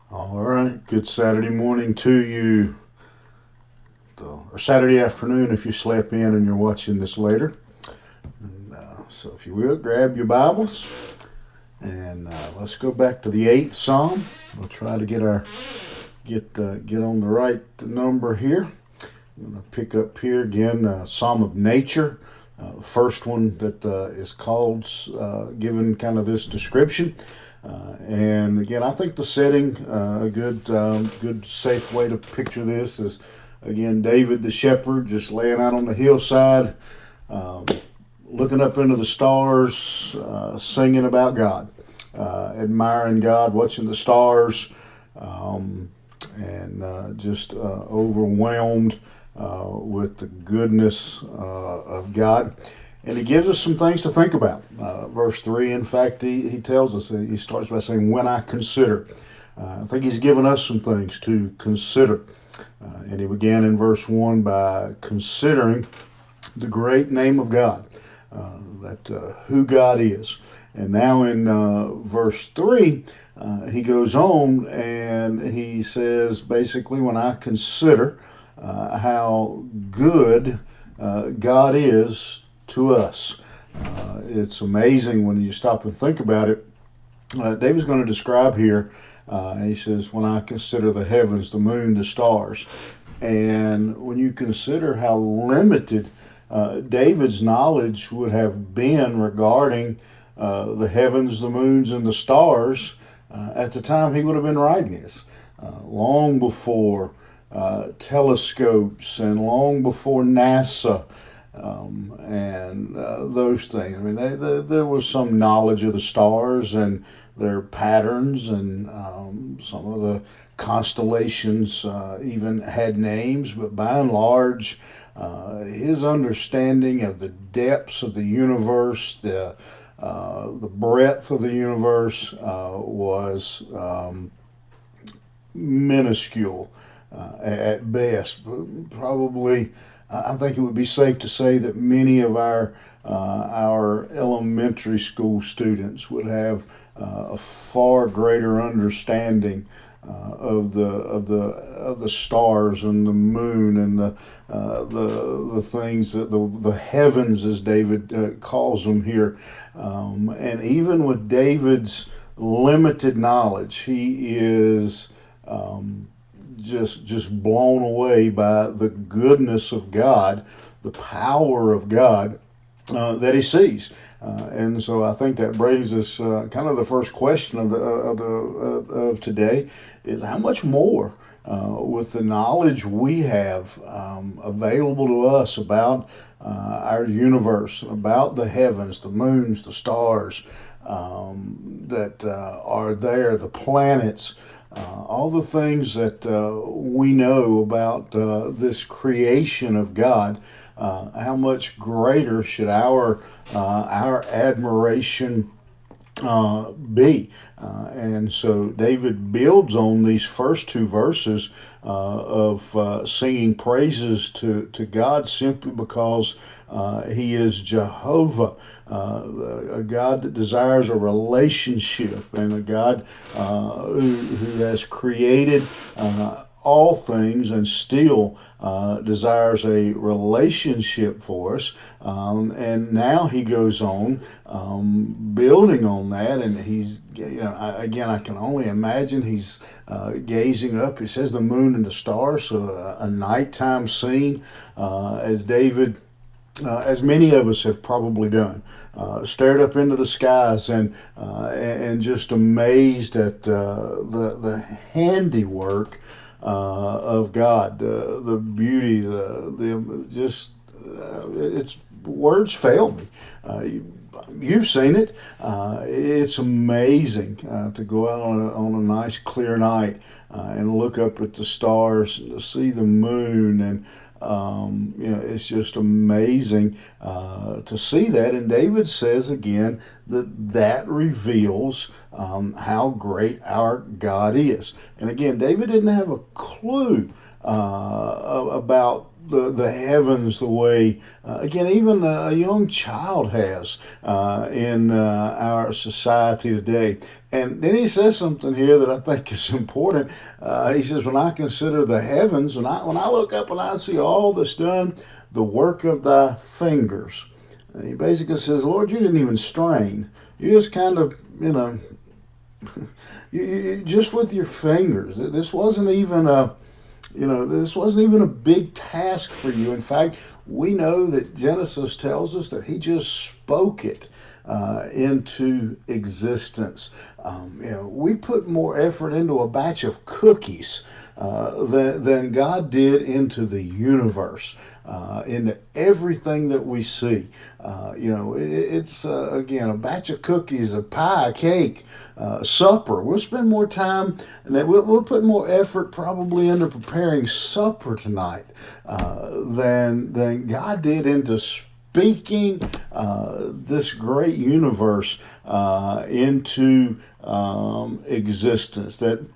All right. Good Saturday morning to you, or Saturday afternoon if you slept in and you're watching this later. So, if you will, grab your Bibles and let's go back to the eighth Psalm. We'll try to get on the right number here. I'm going to pick up here again, Psalm of Nature. The first one that is called, given kind of this description. And again, I think the setting, a good, safe way to picture this is, again, David the shepherd just laying out on the hillside, um, looking up into the stars, singing about God, admiring God, watching the stars, um, and just overwhelmed with the goodness of God. And he gives us some things to think about. Verse 3, in fact, he tells us, he starts by saying, when I consider. I think he's given us some things to consider. And he began in verse 1 by considering the great name of God, who God is. And now in verse 3, he goes on and he says, basically, when I consider how good God is to us. It's amazing when you stop and think about it. David's going to describe here, he says, when I consider the heavens, the moon, the stars. And when you consider how limited David's knowledge would have been regarding the heavens, the moons, and the stars at the time he would have been writing this, long before telescopes and long before NASA and those things. I mean, there was some knowledge of the stars and their patterns, and some of the constellations even had names, but by and large, his understanding of the depths of the universe, the breadth of the universe, was minuscule at best. Probably, I think it would be safe to say that many of our elementary school students would have a far greater understanding of the stars and the moon and the things that the heavens, as David calls them here, and even with David's limited knowledge, he is just blown away by the goodness of God, the power of God that he sees. And so I think that brings us kind of the first question of today is how much more with the knowledge we have available to us about our universe, about the heavens, the moons, the stars that are there, the planets, all the things that we know about this creation of God. How much greater should our admiration be? And so David builds on these first two verses of singing praises to God simply because he is Jehovah, a God that desires a relationship, and a God who has created all things and still desires a relationship for us. And now he goes on building on that, and he's, again, I can only imagine he's gazing up. He says the moon and the stars, so a nighttime scene, as David, as many of us have probably done, stared up into the skies and just amazed at the handiwork of God, the beauty, the just it's words fail me. You've seen it. It's amazing to go out on a nice clear night and look up at the stars and to see the moon, and it's just amazing to see that. And David says again that reveals how great our God is. And again, David didn't have a clue about the heavens the way, again, even a young child has in our society today. And then he says something here that I think is important. He says, when I consider the heavens, when I look up and I see all that's done, the work of thy fingers. He basically says, Lord, you didn't even strain. You just kind of, you just with your fingers. This wasn't even this wasn't even a big task for you. In fact, we know that Genesis tells us that he just spoke it into existence. We put more effort into a batch of cookies than God did into the universe, into everything that we see. It's again, a batch of cookies, a pie, a cake, supper. We'll spend more time, and we'll put more effort probably into preparing supper tonight than God did into speaking this great universe into existence. That,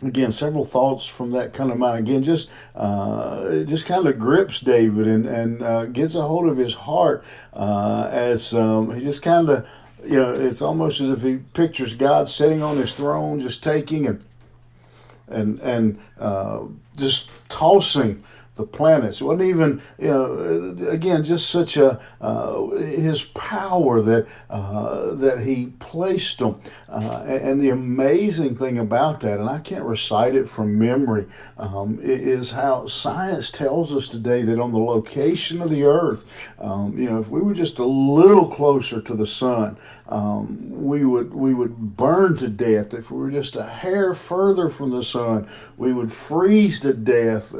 again, several thoughts from that kind of mind. Again, it just kind of grips David and gets a hold of his heart as he just kind of, it's almost as if he pictures God sitting on his throne, just taking and just tossing the planets. It wasn't even, again, just such a his power that he placed them, and the amazing thing about that, and I can't recite it from memory, is how science tells us today that on the location of the Earth, if we were just a little closer to the sun, we would burn to death. If we were just a hair further from the sun, we would freeze to death.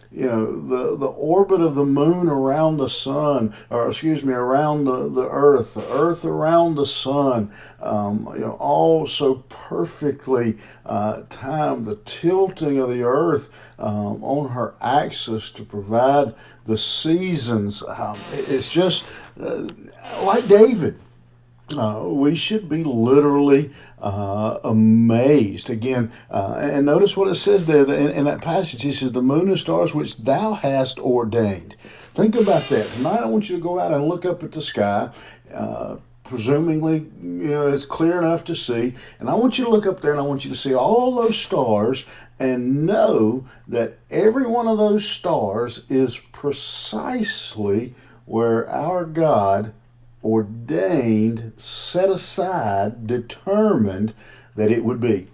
The orbit of the moon around the sun, or excuse me, around the earth around the sun, all so perfectly timed. The tilting of the earth on her axis to provide the seasons. It's just like David. We should be literally amazed. Again, and notice what it says there in that passage. He says, the moon and stars which thou hast ordained. Think about that. Tonight I want you to go out and look up at the sky. Presumably, it's clear enough to see. And I want you to look up there and I want you to see all those stars and know that every one of those stars is precisely where our God ordained, set aside, determined that it would be.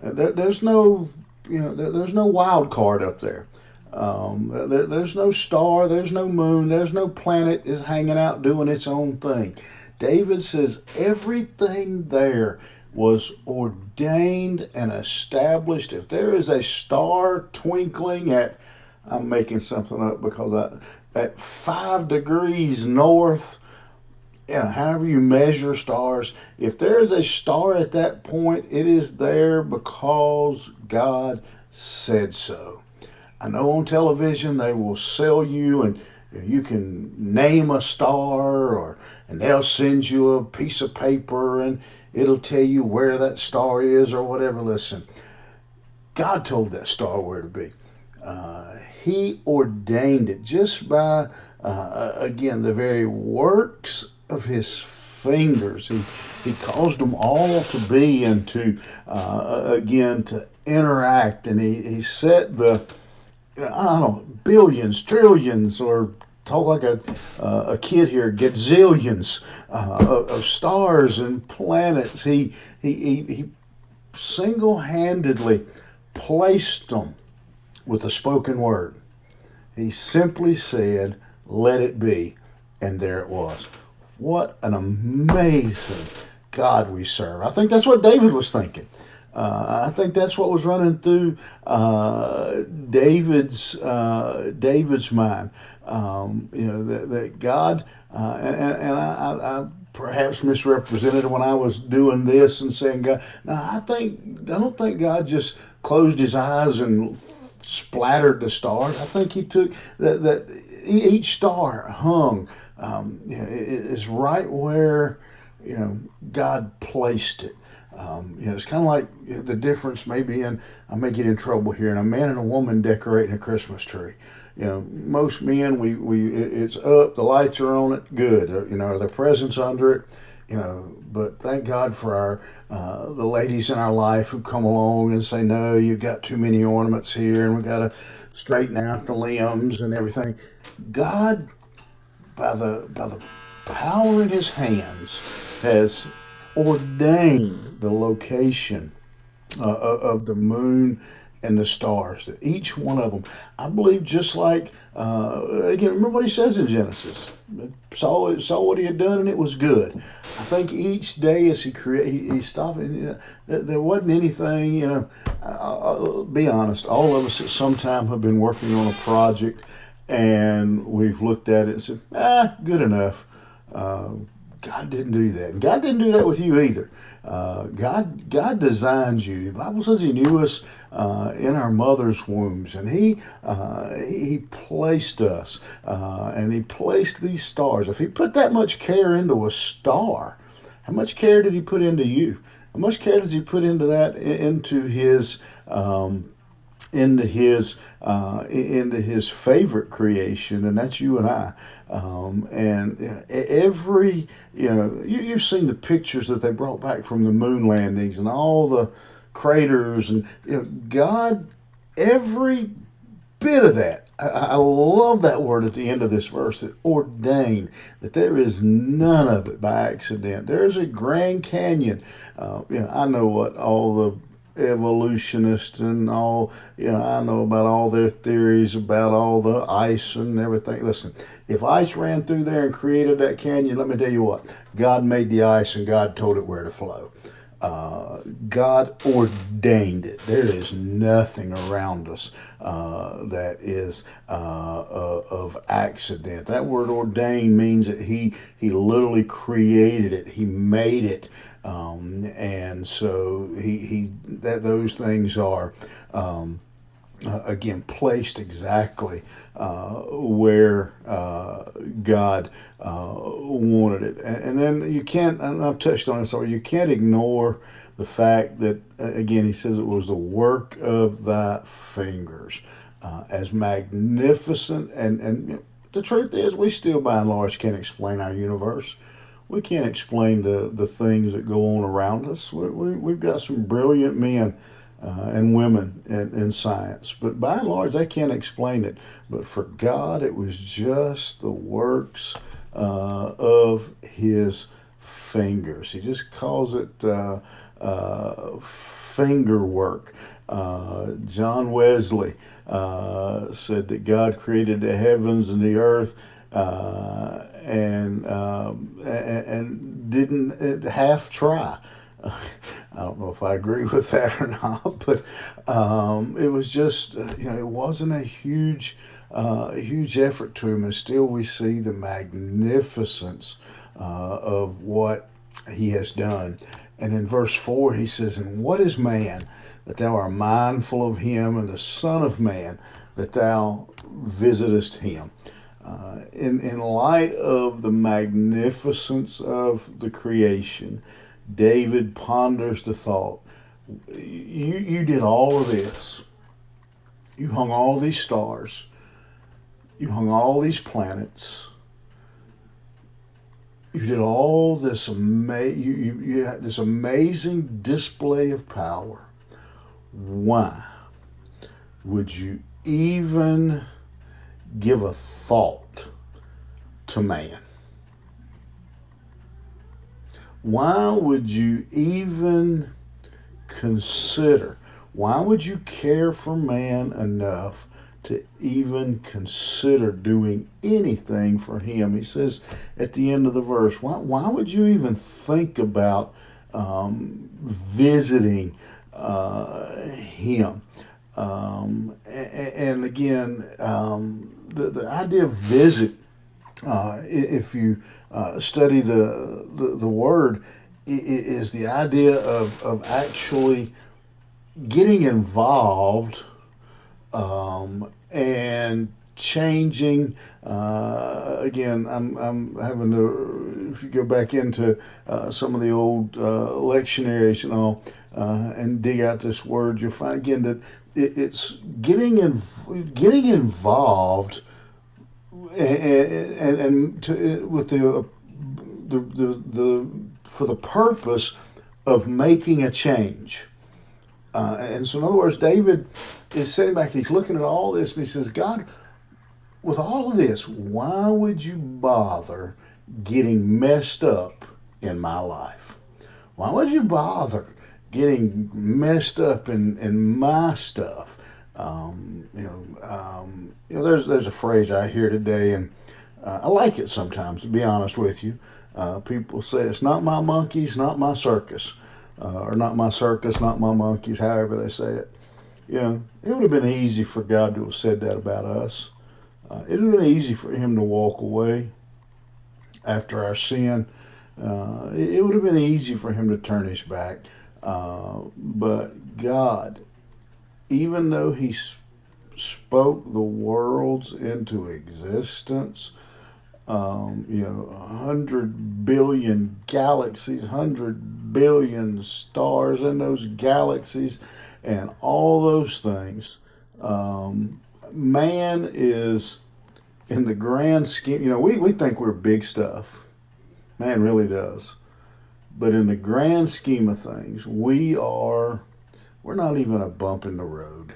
There's no wild card up there. There's no star, there's no moon, there's no planet is hanging out doing its own thing. David says everything there was ordained and established. If there is a star twinkling I'm making something up because at 5 degrees north, however you measure stars, if there is a star at that point, it is there because God said so. I know on television they will sell you, and you can name a star, and they'll send you a piece of paper, and it'll tell you where that star is or whatever. Listen, God told that star where to be. He ordained it just by, again, the very works of his fingers. He caused them all to be and to, again, to interact. And he set the, I don't know, billions, trillions, or talk like a kid here, gazillions of stars and planets. He single-handedly placed them with a spoken word. He simply said, let it be, and there it was. What an amazing God we serve. I think that's what David was thinking. I think that's what was running through David's mind. That God, and I perhaps misrepresented when I was doing this and saying God. Now I don't think God just closed his eyes and splattered the stars. I think he took that each star hung. It is right where God placed it. It's kind of like the difference maybe in, I may get in trouble here, and a man and a woman decorating a Christmas tree. Most men, it's up, the lights are on it, good. The presents under it, but thank God for the ladies in our life who come along and say, no, you've got too many ornaments here, and we've got to straighten out the limbs and everything. God, by the power in His hands, has ordained the location of the moon and the stars. That each one of them, I believe, just like again, remember what He says in Genesis. Saw what He had done, and it was good. I think each day as He stopped. There wasn't anything. I'll be honest. All of us at some time have been working on a project, and we've looked at it and said, good enough. God didn't do that. And God didn't do that with you either. God designed you. The Bible says He knew us in our mother's wombs, and He placed us, and He placed these stars. If He put that much care into a star, how much care did He put into you? How much care does He put into that, into His favorite creation, and that's you and I. And every you've seen the pictures that they brought back from the moon landings and all the craters, and God, every bit of that. I love that word at the end of this verse, that ordained, that there is none of it by accident. There's a Grand Canyon. I know what all the evolutionists and all, I know about all their theories about all the ice and everything. Listen, if ice ran through there and created that canyon, let me tell you what, God made the ice and God told it where to flow. God ordained it. There is nothing around us that is of accident. That word ordained means that He literally created it. He made it. And so those things are again placed exactly where God wanted it. And then you can't, and I've touched on this already, you can't ignore the fact that again He says it was the work of Thy fingers. As magnificent, and the truth is, we still by and large can't explain our universe. We can't explain the things that go on around us. We've got some brilliant men and women in science, but by and large, they can't explain it. But for God, it was just the works of His fingers. He just calls it finger work. John Wesley said that God created the heavens and the earth, and didn't half try. I don't know if I agree with that or not, but it was just it wasn't a huge effort to Him, and still we see the magnificence of what He has done. And in verse 4 He says, "And what is man, that Thou art mindful of him, and the Son of Man, that Thou visitest him?" In light of the magnificence of the creation, David ponders the thought, you did all of this. You hung all these stars. You hung all these planets. You did all this you had this amazing display of power. Why would you even give a thought to man? Why would you even consider? Why would you care for man enough to even consider doing anything for him? He says at the end of the verse, why would you even think about visiting him? And again, the idea of visit, if you study the word, is the idea of actually getting involved and changing. Again, I'm having to, if you go back into some of the old lectionaries and all, and dig out this word, you'll find again that it's getting involved and with the for the purpose of making a change. And so, in other words, David is sitting back, he's looking at all this, and he says, God, with all of this, why would you bother getting messed up in my life? Why would you bother getting messed up in my stuff? There's a phrase I hear today, and I like it sometimes, to be honest with you. People say, it's not my monkeys, not my circus. Or not my circus, not my monkeys, however they say it. It would have been easy for God to have said that about us. It would have been easy for him to walk away after our sin. It would have been easy for him to turn his back. But God, even though he spoke the worlds into existence, 100 billion galaxies, 100 billion stars in those galaxies, and all those things. Man is, in the grand scheme, we think we're big stuff. Man really does. But in the grand scheme of things, we're not even a bump in the road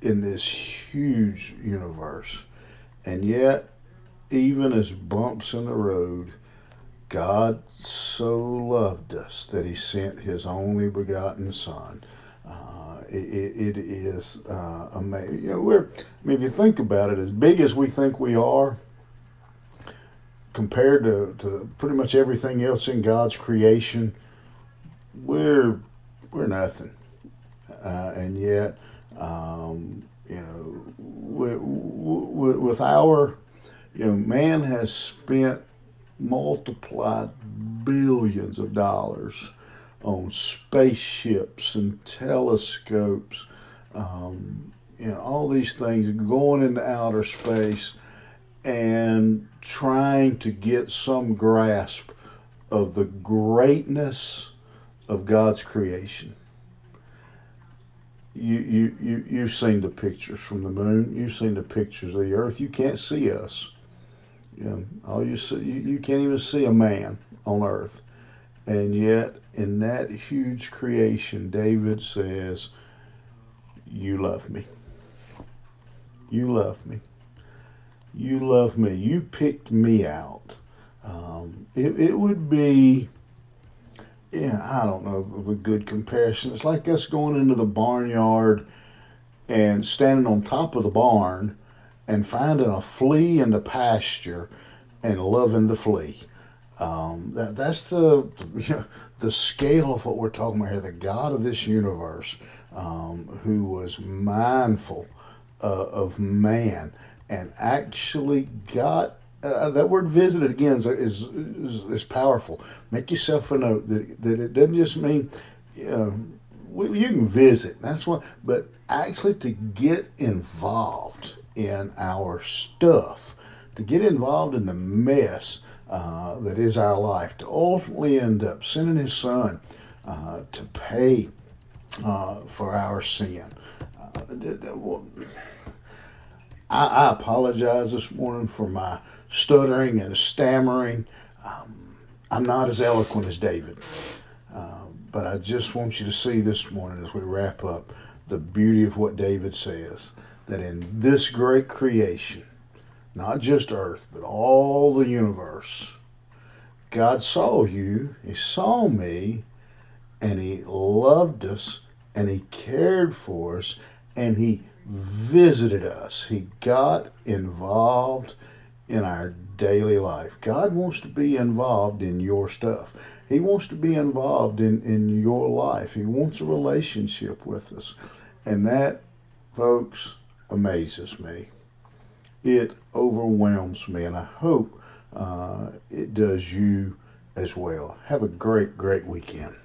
in this huge universe. And yet, even as bumps in the road, God so loved us that he sent his only begotten Son. It is amazing. If you think about it, as big as we think we are, compared to pretty much everything else in God's creation, we're nothing. And yet, with our, man has spent multiplied billions of dollars on spaceships and telescopes, all these things going into outer space and trying to get some grasp of the greatness of God's creation. You've seen the pictures from the moon. You've seen the pictures of the earth. You can't see us. All you see, you can't even see a man on earth. And yet, in that huge creation, David says, you love me. You love me. You love me. You picked me out. It would be, I don't know of a good comparison. It's like us going into the barnyard and standing on top of the barn and finding a flea in the pasture and loving the flea. That's the scale of what we're talking about here. The God of this universe, who was mindful of man and actually got that word visited again is powerful. Make yourself a note that it doesn't just mean you can visit. That's what, but actually to get involved in our stuff, to get involved in the mess that is our life, to ultimately end up sending his Son to pay for our sin. I apologize this morning for my stuttering and stammering. I'm not as eloquent as David, but I just want you to see this morning as we wrap up the beauty of what David says, that in this great creation, not just earth, but all the universe, God saw you, he saw me, and he loved us, and he cared for us, and he visited us. He got involved in our daily life. God wants to be involved in your stuff. He wants to be involved in your life. He wants a relationship with us. And that, folks, amazes me. It overwhelms me, and I hope it does you as well. Have a great, great weekend.